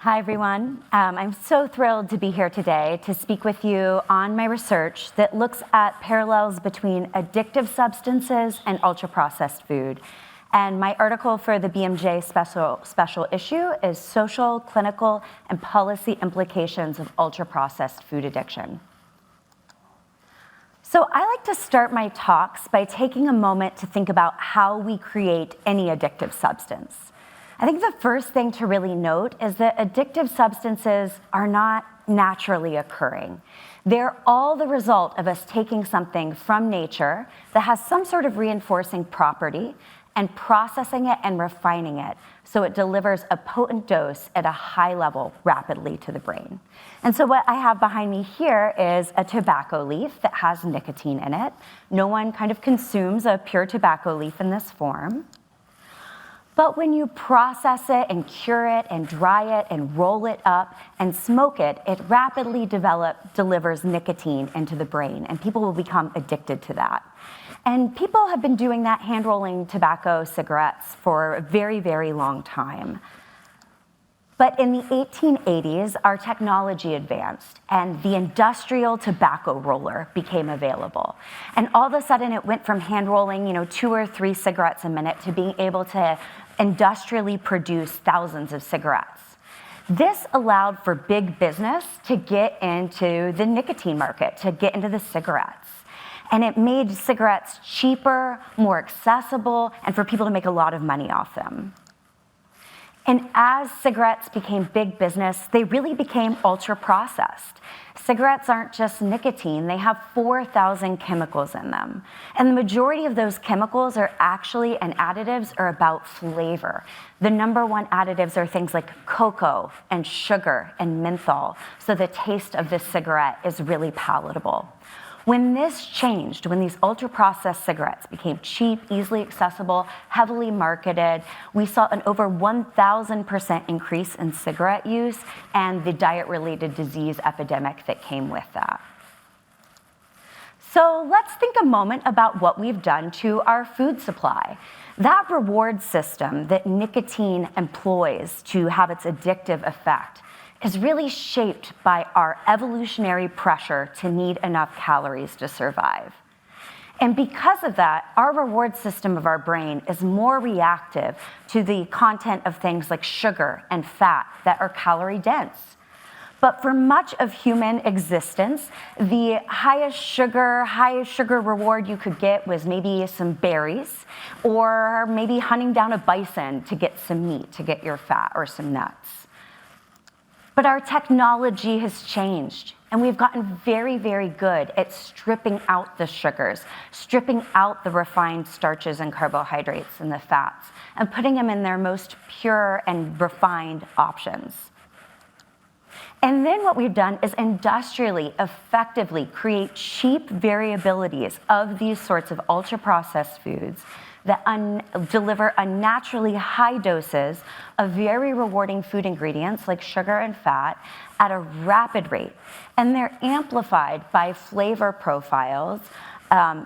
Hi, everyone. I'm so thrilled to be here today to speak with you on my research that looks at parallels between addictive substances and ultra-processed food. And my article for the BMJ special issue is Social, Clinical, and Policy Implications of Ultra-Processed Food Addiction. So I like to start my talks by taking a moment to think about how we create any addictive substance. I think the first thing to really note is that addictive substances are not naturally occurring. They're all the result of us taking something from nature that has some sort of reinforcing property and processing it and refining it so it delivers a potent dose at a high level rapidly to the brain. And so what I have behind me here is a tobacco leaf that has nicotine in it. No one kind of consumes a pure tobacco leaf in this form. But when you process it and cure it and dry it and roll it up and smoke it, it rapidly delivers nicotine into the brain, and people will become addicted to that. And people have been doing that hand-rolling tobacco cigarettes for a very, very long time. But in the 1880s, our technology advanced and the industrial tobacco roller became available. And all of a sudden it went from hand rolling, 2 or 3 cigarettes a minute to being able to industrially produce thousands of cigarettes. This allowed for big business to get into the nicotine market, to get into the cigarettes. And it made cigarettes cheaper, more accessible, and for people to make a lot of money off them. And as cigarettes became big business, they really became ultra-processed. Cigarettes aren't just nicotine, they have 4,000 chemicals in them. And the majority of those chemicals are actually, and additives, are about flavor. The #1 additives are things like cocoa and sugar and menthol, so the taste of this cigarette is really palatable. When this changed, when these ultra-processed cigarettes became cheap, easily accessible, heavily marketed, we saw an over 1,000% increase in cigarette use and the diet-related disease epidemic that came with that. So let's think a moment about what we've done to our food supply. That reward system that nicotine employs to have its addictive effect is really shaped by our evolutionary pressure to need enough calories to survive. And because of that, our reward system of our brain is more reactive to the content of things like sugar and fat that are calorie dense. But for much of human existence, the highest sugar reward you could get was maybe some berries, or maybe hunting down a bison to get some meat, to get your fat, or some nuts. But our technology has changed, and we've gotten very, very good at stripping out the sugars, stripping out the refined starches and carbohydrates and the fats, and putting them in their most pure and refined options. And then what we've done is industrially, effectively create cheap variabilities of these sorts of ultra-processed foods that deliver unnaturally high doses of very rewarding food ingredients like sugar and fat at a rapid rate. And they're amplified by flavor profiles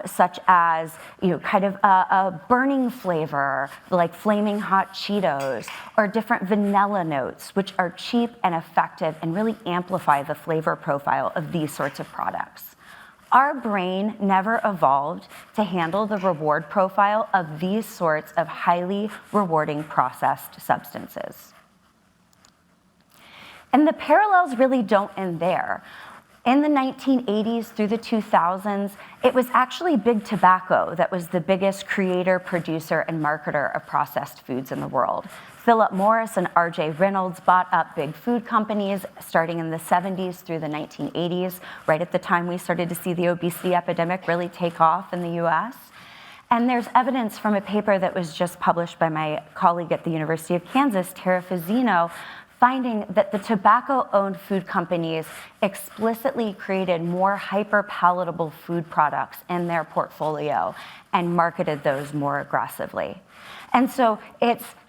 such as kind of a burning flavor like flaming hot Cheetos, or different vanilla notes, which are cheap and effective and really amplify the flavor profile of these sorts of products. Our brain never evolved to handle the reward profile of these sorts of highly rewarding processed substances. And the parallels really don't end there. In the 1980s through the 2000s, it was actually big tobacco that was the biggest creator, producer, and marketer of processed foods in the world. Philip Morris and R.J. Reynolds bought up big food companies starting in the 70s through the 1980s, right at the time we started to see the obesity epidemic really take off in the US. And there's evidence from a paper that was just published by my colleague at the University of Kansas, Tara Fazzino, finding that the tobacco-owned food companies explicitly created more hyper-palatable food products in their portfolio and marketed those more aggressively. And so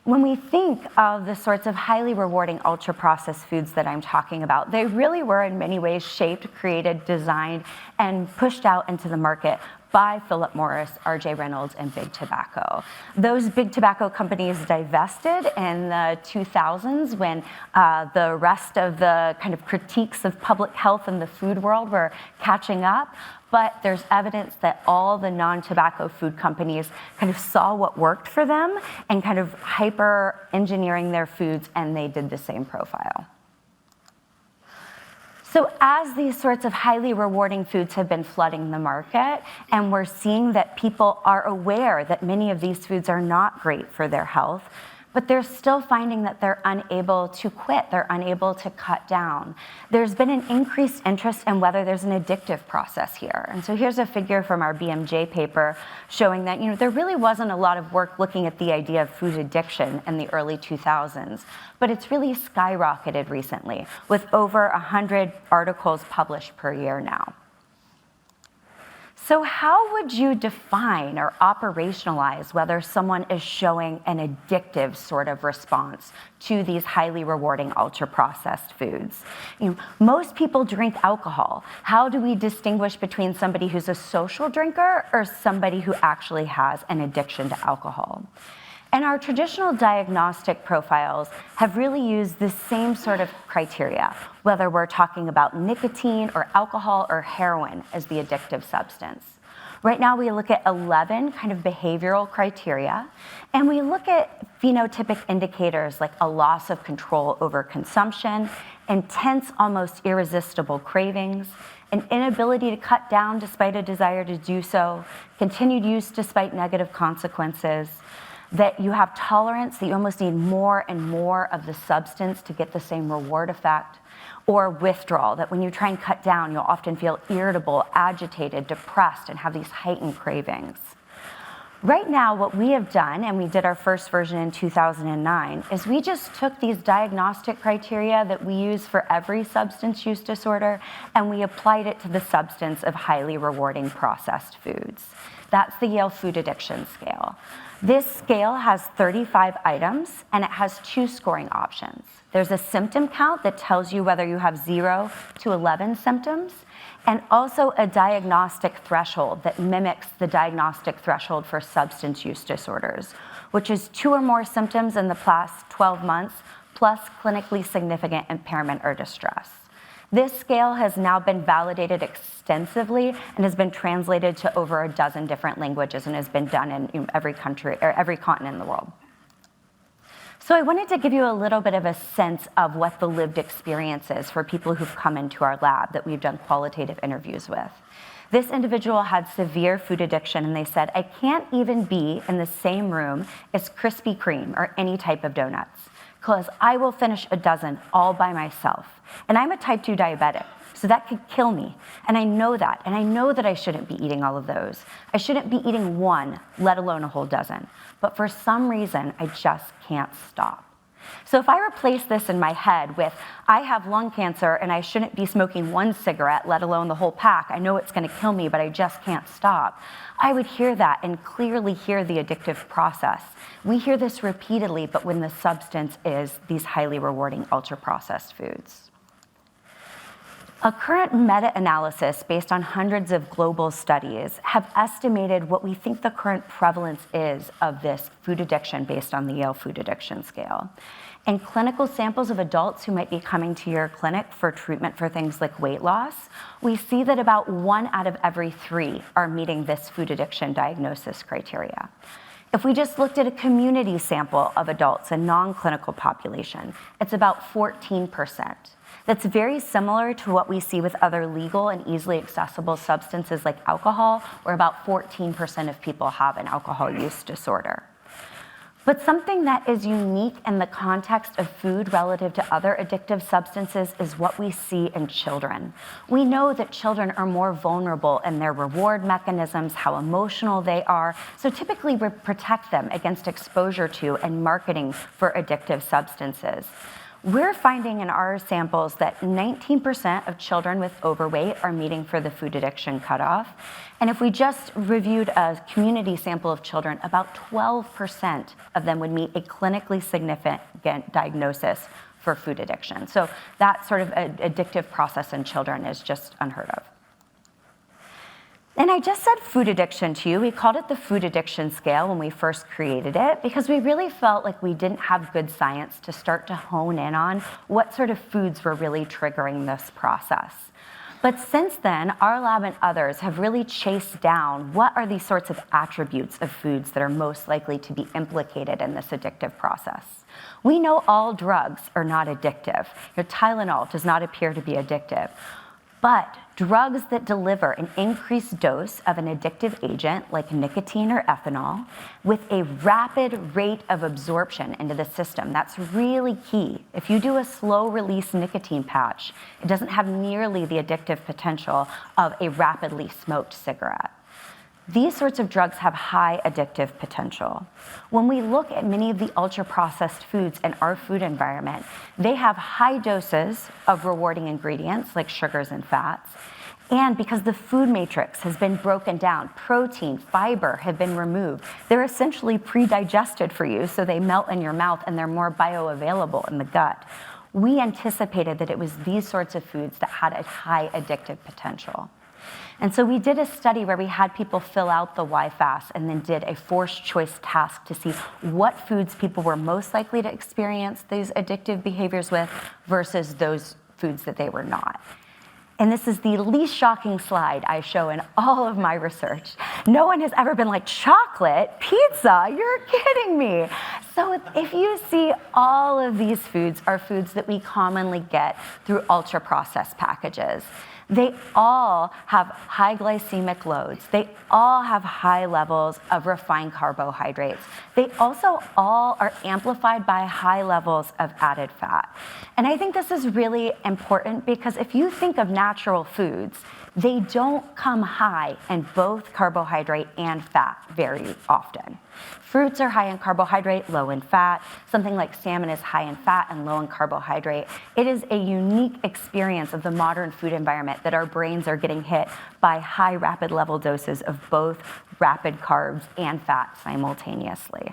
when we think of the sorts of highly rewarding ultra-processed foods that I'm talking about, they really were in many ways shaped, created, designed, and pushed out into the market by Philip Morris, R.J. Reynolds, and Big Tobacco. Those big tobacco companies divested in the 2000s when the rest of the kind of critiques of public health in the food world were catching up. But there's evidence that all the non-tobacco food companies kind of saw what worked for them and kind of hyper-engineering their foods, and they did the same profile. So as these sorts of highly rewarding foods have been flooding the market, and we're seeing that people are aware that many of these foods are not great for their health, but they're still finding that they're unable to quit, they're unable to cut down. There's been an increased interest in whether there's an addictive process here. And so here's a figure from our BMJ paper showing that there really wasn't a lot of work looking at the idea of food addiction in the early 2000s, but it's really skyrocketed recently with over 100 articles published per year now. So how would you define or operationalize whether someone is showing an addictive sort of response to these highly rewarding ultra-processed foods? Most people drink alcohol. How do we distinguish between somebody who's a social drinker or somebody who actually has an addiction to alcohol? And our traditional diagnostic profiles have really used the same sort of criteria, whether we're talking about nicotine or alcohol or heroin as the addictive substance. Right now, we look at 11 kind of behavioral criteria, and we look at phenotypic indicators like a loss of control over consumption, intense, almost irresistible cravings, an inability to cut down despite a desire to do so, continued use despite negative consequences, that you have tolerance, that you almost need more and more of the substance to get the same reward effect, or withdrawal, that when you try and cut down, you'll often feel irritable, agitated, depressed, and have these heightened cravings. Right now, what we have done, and we did our first version in 2009, is we just took these diagnostic criteria that we use for every substance use disorder, and we applied it to the substance of highly rewarding processed foods. That's the Yale Food Addiction Scale. This scale has 35 items, and it has 2 scoring options. There's a symptom count that tells you whether you have 0 to 11 symptoms, and also a diagnostic threshold that mimics the diagnostic threshold for substance use disorders, which is 2 or more symptoms in the past 12 months, plus clinically significant impairment or distress. This scale has now been validated extensively and has been translated to over a dozen different languages and has been done in every country or every continent in the world. So I wanted to give you a little bit of a sense of what the lived experience is for people who've come into our lab that we've done qualitative interviews with. This individual had severe food addiction, and they said, I can't even be in the same room as Krispy Kreme or any type of donuts, because I will finish a dozen all by myself. And I'm a type 2 diabetic, so that could kill me. And I know that. And I know that I shouldn't be eating all of those. I shouldn't be eating one, let alone a whole dozen. But for some reason, I just can't stop. So if I replace this in my head with, I have lung cancer and I shouldn't be smoking one cigarette, let alone the whole pack. I know it's going to kill me, but I just can't stop. I would hear that and clearly hear the addictive process. We hear this repeatedly, but when the substance is these highly rewarding ultra-processed foods. A current meta-analysis based on hundreds of global studies have estimated what we think the current prevalence is of this food addiction based on the Yale Food Addiction Scale. In clinical samples of adults who might be coming to your clinic for treatment for things like weight loss, we see that about 1 out of every 3 are meeting this food addiction diagnosis criteria. If we just looked at a community sample of adults, a non-clinical population, it's about 14%. That's very similar to what we see with other legal and easily accessible substances like alcohol, where about 14% of people have an alcohol use disorder. But something that is unique in the context of food relative to other addictive substances is what we see in children. We know that children are more vulnerable in their reward mechanisms, how emotional they are, so typically we protect them against exposure to and marketing for addictive substances. we're finding in our samples that 19% of children with overweight are meeting for the food addiction cutoff. And if we just reviewed a community sample of children, about 12% of them would meet a clinically significant diagnosis for food addiction. So that sort of addictive process in children is just unheard of. And I just said food addiction to you. We called it the Food Addiction Scale when we first created it because we really felt like we didn't have good science to start to hone in on what sort of foods were really triggering this process. But since then, our lab and others have really chased down what are these sorts of attributes of foods that are most likely to be implicated in this addictive process. We know all drugs are not addictive. Your Tylenol does not appear to be addictive. But drugs that deliver an increased dose of an addictive agent like nicotine or ethanol with a rapid rate of absorption into the system, that's really key. If you do a slow release nicotine patch, it doesn't have nearly the addictive potential of a rapidly smoked cigarette. These sorts of drugs have high addictive potential. When we look at many of the ultra-processed foods in our food environment, they have high doses of rewarding ingredients like sugars and fats. And because the food matrix has been broken down, protein, fiber have been removed, they're essentially pre-digested for you, so they melt in your mouth and they're more bioavailable in the gut. We anticipated that it was these sorts of foods that had a high addictive potential. And so we did a study where we had people fill out the YFAST and then did a forced choice task to see what foods people were most likely to experience these addictive behaviors with versus those foods that they were not. And this is the least shocking slide I show in all of my research. No one has ever been like, chocolate, pizza, you're kidding me. So if you see all of these foods are foods that we commonly get through ultra-processed packages. They all have high glycemic loads. They all have high levels of refined carbohydrates. They also all are amplified by high levels of added fat. And I think this is really important because if you think of natural foods, they don't come high in both carbohydrate and fat very often. Fruits are high in carbohydrate, low in fat. Something like salmon is high in fat and low in carbohydrate. It is a unique experience of the modern food environment that our brains are getting hit by high rapid level doses of both rapid carbs and fat simultaneously.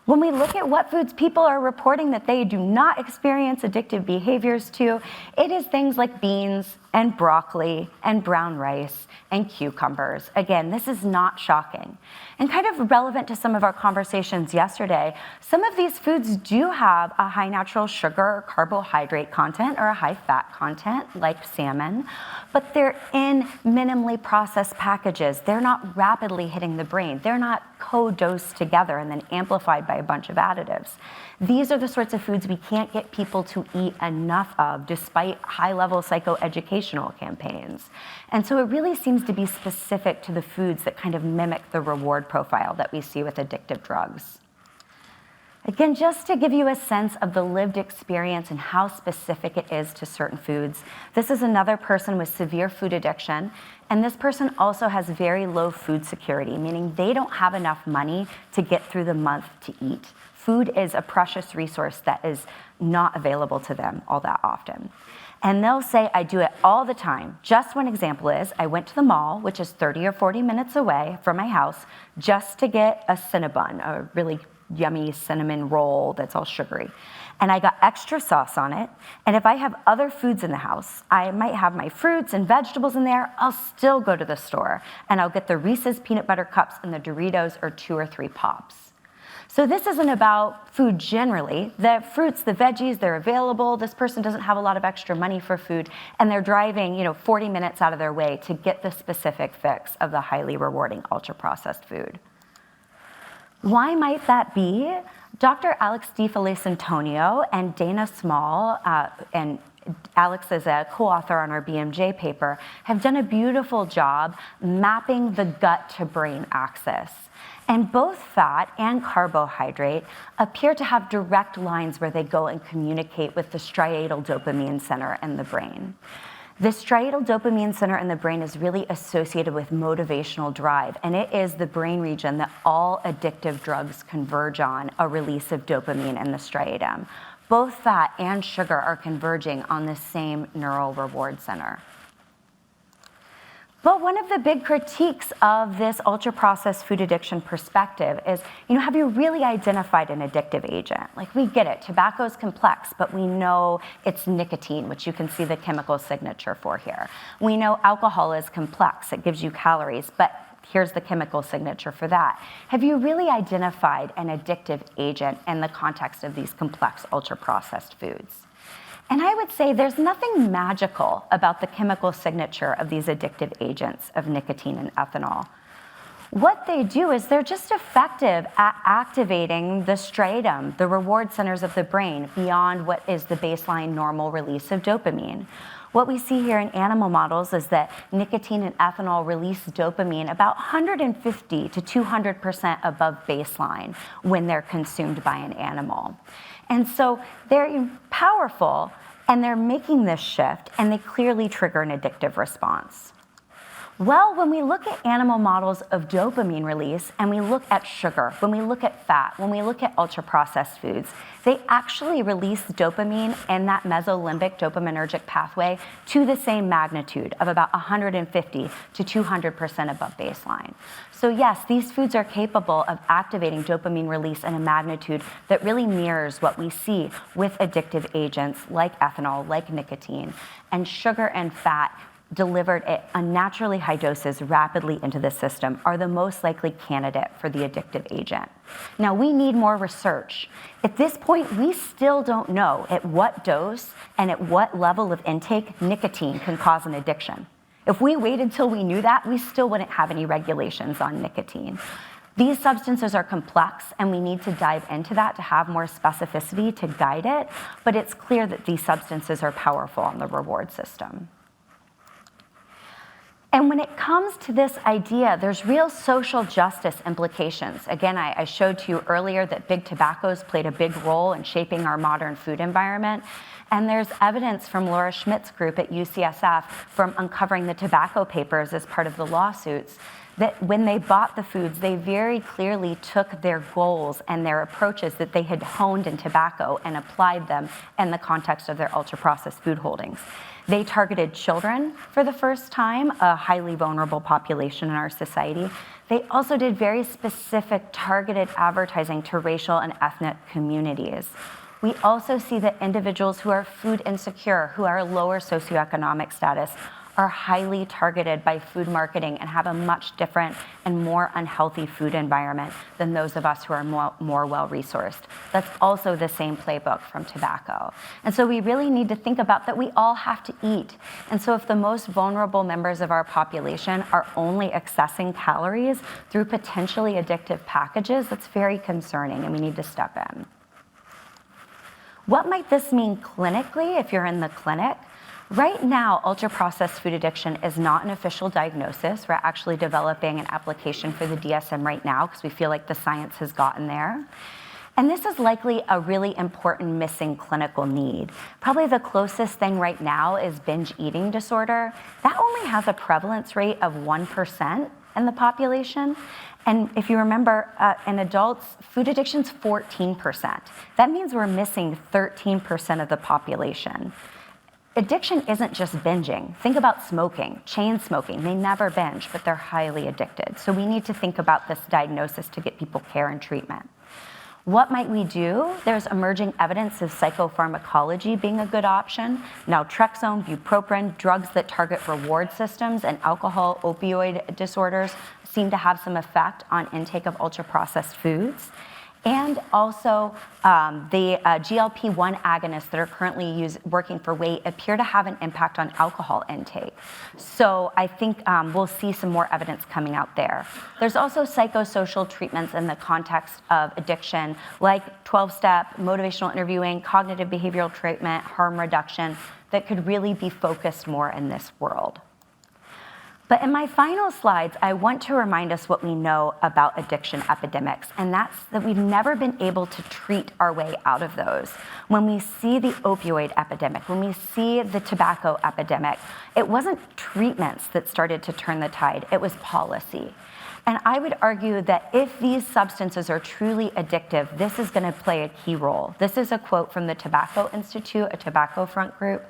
When we look at what foods people are reporting that they do not experience addictive behaviors to, it is things like beans and broccoli and brown rice and cucumbers. Again, this is not shocking. And kind of relevant to some of our conversations yesterday, some of these foods do have a high natural sugar or carbohydrate content or a high fat content, like salmon, but they're in minimally processed packages. They're not rapidly hitting the brain. They're not co-dosed together and then amplified by a bunch of additives. These are the sorts of foods we can't get people to eat enough of despite high-level psychoeducational campaigns. And so it really seems to be specific to the foods that kind of mimic the reward profile that we see with addictive drugs. Again, just to give you a sense of the lived experience and how specific it is to certain foods, this is another person with severe food addiction, and this person also has very low food security, meaning they don't have enough money to get through the month to eat. Food is a precious resource that is not available to them all that often. And they'll say, I do it all the time. Just one example is, I went to the mall, which is 30 or 40 minutes away from my house, just to get a Cinnabon, a really yummy cinnamon roll that's all sugary. And I got extra sauce on it. And if I have other foods in the house, I might have my fruits and vegetables in there, I'll still go to the store and I'll get the Reese's peanut butter cups and the Doritos or 2 or 3 Pops. So this isn't about food generally. The fruits, the veggies, they're available. This person doesn't have a lot of extra money for food, and they're driving 40 minutes out of their way to get the specific fix of the highly rewarding ultra-processed food. Why might that be? Dr. Alex DeFelice-Antonio and Dana Small, and Alex is a co-author on our BMJ paper, have done a beautiful job mapping the gut-to-brain axis. And both fat and carbohydrate appear to have direct lines where they go and communicate with the striatal dopamine center in the brain. The striatal dopamine center in the brain is really associated with motivational drive, and it is the brain region that all addictive drugs converge on, a release of dopamine in the striatum. both fat and sugar are converging on the same neural reward center. But one of the big critiques of this ultra-processed food addiction perspective is, have you really identified an addictive agent? Like, we get it, tobacco is complex, but we know it's nicotine, which you can see the chemical signature for here. We know alcohol is complex, it gives you calories, but here's the chemical signature for that. Have you really identified an addictive agent in the context of these complex ultra-processed foods? And I would say there's nothing magical about the chemical signature of these addictive agents of nicotine and ethanol. What they do is they're just effective at activating the striatum, the reward centers of the brain, beyond what is the baseline normal release of dopamine. What we see here in animal models is that nicotine and ethanol release dopamine about 150 to 200% above baseline when they're consumed by an animal. And so they're powerful, and they're making this shift, and they clearly trigger an addictive response. Well, when we look at animal models of dopamine release, and we look at sugar, when we look at fat, when we look at ultra-processed foods, they actually release dopamine in that mesolimbic dopaminergic pathway to the same magnitude of about 150 to 200% above baseline. So yes, these foods are capable of activating dopamine release in a magnitude that really mirrors what we see with addictive agents like ethanol, like nicotine, and sugar and fat delivered at unnaturally high doses rapidly into the system are the most likely candidate for the addictive agent. Now, we need more research. At this point, we still don't know at what dose and at what level of intake nicotine can cause an addiction. If we waited till we knew that, we still wouldn't have any regulations on nicotine. These substances are complex, and we need to dive into that to have more specificity to guide it, but it's clear that these substances are powerful on the reward system. And when it comes to this idea, there's real social justice implications. Again, I showed to you earlier that big tobaccos played a big role in shaping our modern food environment. And there's evidence from Laura Schmidt's group at UCSF from uncovering the tobacco papers as part of the lawsuits, that when they bought the foods, they very clearly took their goals and their approaches that they had honed in tobacco and applied them in the context of their ultra-processed food holdings. They targeted children for the first time, a highly vulnerable population in our society. They also did very specific targeted advertising to racial and ethnic communities. We also see that individuals who are food insecure, who are lower socioeconomic status, are highly targeted by food marketing and have a much different and more unhealthy food environment than those of us who are more well-resourced. That's also the same playbook from tobacco. And so we really need to think about that we all have to eat. And so if the most vulnerable members of our population are only accessing calories through potentially addictive packages, that's very concerning, and we need to step in. What might this mean clinically if you're in the clinic? Right now, ultra-processed food addiction is not an official diagnosis. We're actually developing an application for the DSM right now because we feel like the science has gotten there. And this is likely a really important missing clinical need. Probably the closest thing right now is binge eating disorder. That only has a prevalence rate of 1% in the population. And if you remember, in adults, food addiction's 14%. That means we're missing 13% of the population. Addiction isn't just binging. Think about smoking, chain smoking. They never binge, but they're highly addicted. So we need to think about this diagnosis to get people care and treatment. What might we do? There's emerging evidence of psychopharmacology being a good option. Naltrexone, bupropion, drugs that target reward systems, and alcohol opioid disorders seem to have some effect on intake of ultra-processed foods. And also the GLP-1 agonists that are currently working for weight appear to have an impact on alcohol intake. So I think we'll see some more evidence coming out there. There's also psychosocial treatments in the context of addiction, like 12-step, motivational interviewing, cognitive behavioral treatment, harm reduction, that could really be focused more in this world. But in my final slides, I want to remind us what we know about addiction epidemics, and that's that we've never been able to treat our way out of those. When we see the opioid epidemic, when we see the tobacco epidemic, it wasn't treatments that started to turn the tide, it was policy. And I would argue that if these substances are truly addictive, this is going to play a key role. This is a quote from the Tobacco Institute, a tobacco front group,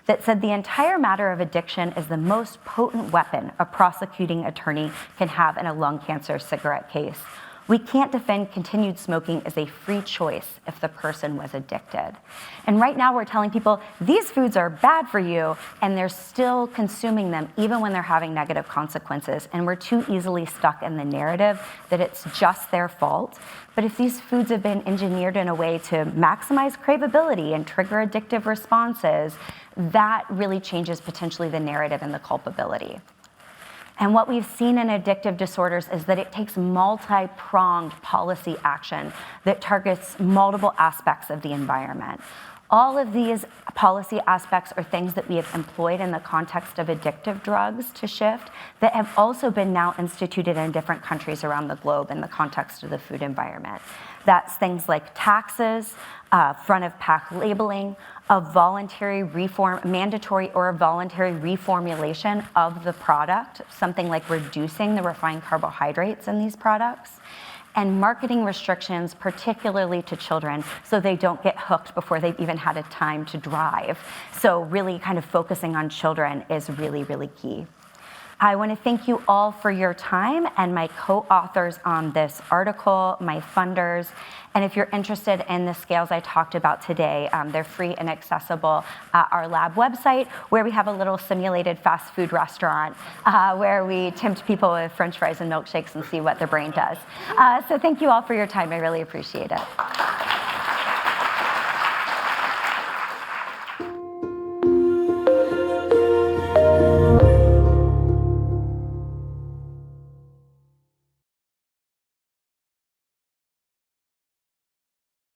that said the entire matter of addiction is the most potent weapon a prosecuting attorney can have in a lung cancer cigarette case. We can't defend continued smoking as a free choice if the person was addicted. And right now we're telling people these foods are bad for you, and they're still consuming them even when they're having negative consequences. And we're too easily stuck in the narrative that it's just their fault. But if these foods have been engineered in a way to maximize craveability and trigger addictive responses, that really changes potentially the narrative and the culpability. And what we've seen in addictive disorders is that it takes multi-pronged policy action that targets multiple aspects of the environment. All of these policy aspects are things that we have employed in the context of addictive drugs to shift that have also been now instituted in different countries around the globe in the context of the food environment. That's things like taxes, front-of-pack labeling, a voluntary mandatory or a voluntary reformulation of the product, something like reducing the refined carbohydrates in these products, and marketing restrictions, particularly to children, so they don't get hooked before they've even had a time to drive. So really kind of focusing on children is really, really key. I want to thank you all for your time and my co-authors on this article, my funders. And if you're interested in the scales I talked about today, they're free and accessible at our lab website, where we have a little simulated fast food restaurant where we tempt people with French fries and milkshakes and see what their brain does. So thank you all for your time. I really appreciate it.